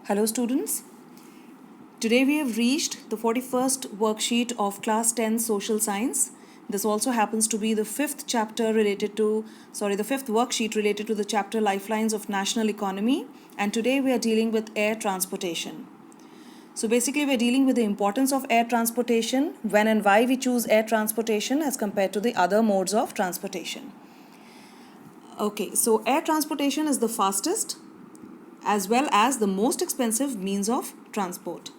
Hello students, today we have reached the 41st worksheet of class 10 social science. This also happens to be the fifth worksheet related to the chapter Lifelines of National Economy, and today we are dealing with air transportation. So basically we are dealing with the importance of air transportation, when and why we choose air transportation as compared to the other modes of transportation. Okay, so air transportation is the fastest as well as the most expensive means of transport.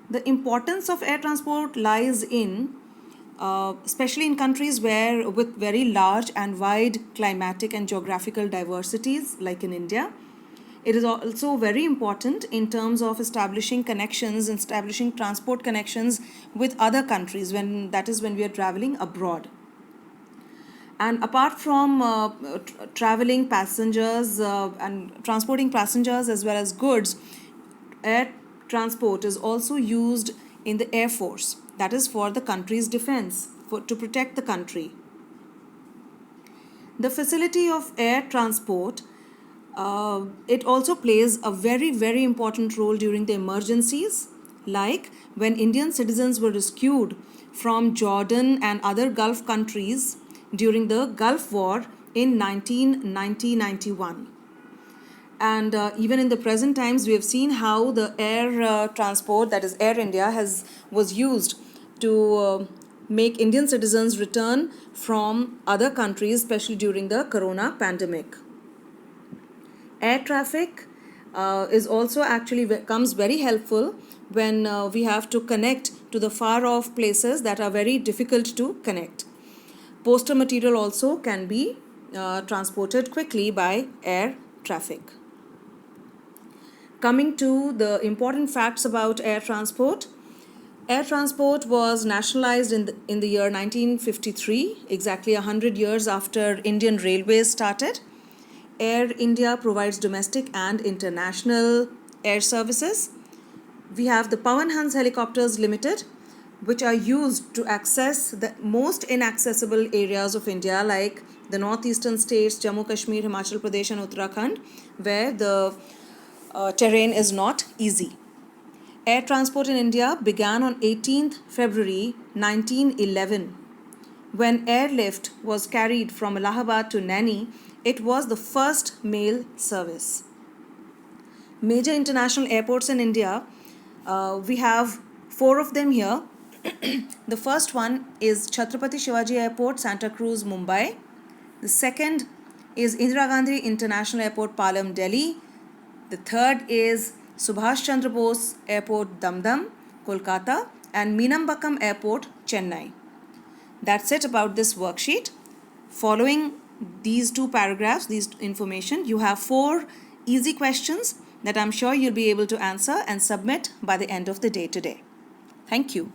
The importance of air transport lies in, especially in countries with very large and wide climatic and geographical diversities, like in India. It is also very important in terms of establishing transport connections with other countries, when we are traveling abroad. And apart from traveling passengers and transporting passengers as well as goods, air transport is also used in the Air Force. That is for the country's defense, to protect the country. The facility of air transport, it also plays a very, very important role during the emergencies, like when Indian citizens were rescued from Jordan and other Gulf countries during the Gulf War in 1990-91. And even in the present times, we have seen how the air transport, that is Air India, was used to make Indian citizens return from other countries, especially during the corona pandemic. Air traffic is also comes very helpful when we have to connect to the far off places that are very difficult to connect. Postal material also can be transported quickly by air traffic. Coming to the important facts about air transport. Air transport was nationalized in the year 1953, exactly 100 years after Indian Railways started. Air India provides domestic and international air services. We have the Pawan Hans Helicopters Limited, which are used to access the most inaccessible areas of India, like the northeastern states, Jammu Kashmir, Himachal Pradesh and Uttarakhand, where the terrain is not easy. Air transport in India began on 18th February 1911. When airlift was carried from Allahabad to Naini, it was the first mail service. Major international airports in India, we have 4 of them here. The first one is Chhatrapati Shivaji Airport, Santa Cruz, Mumbai. The second is Indira Gandhi International Airport, Palam, Delhi. The third is Subhash Chandra Bose Airport, Dum Dum, Kolkata, and Meenambakkam Airport, Chennai. That's it about this worksheet. Following these 2 paragraphs, these information, you have 4 easy questions that I'm sure you'll be able to answer and submit by the end of the day today. Thank you.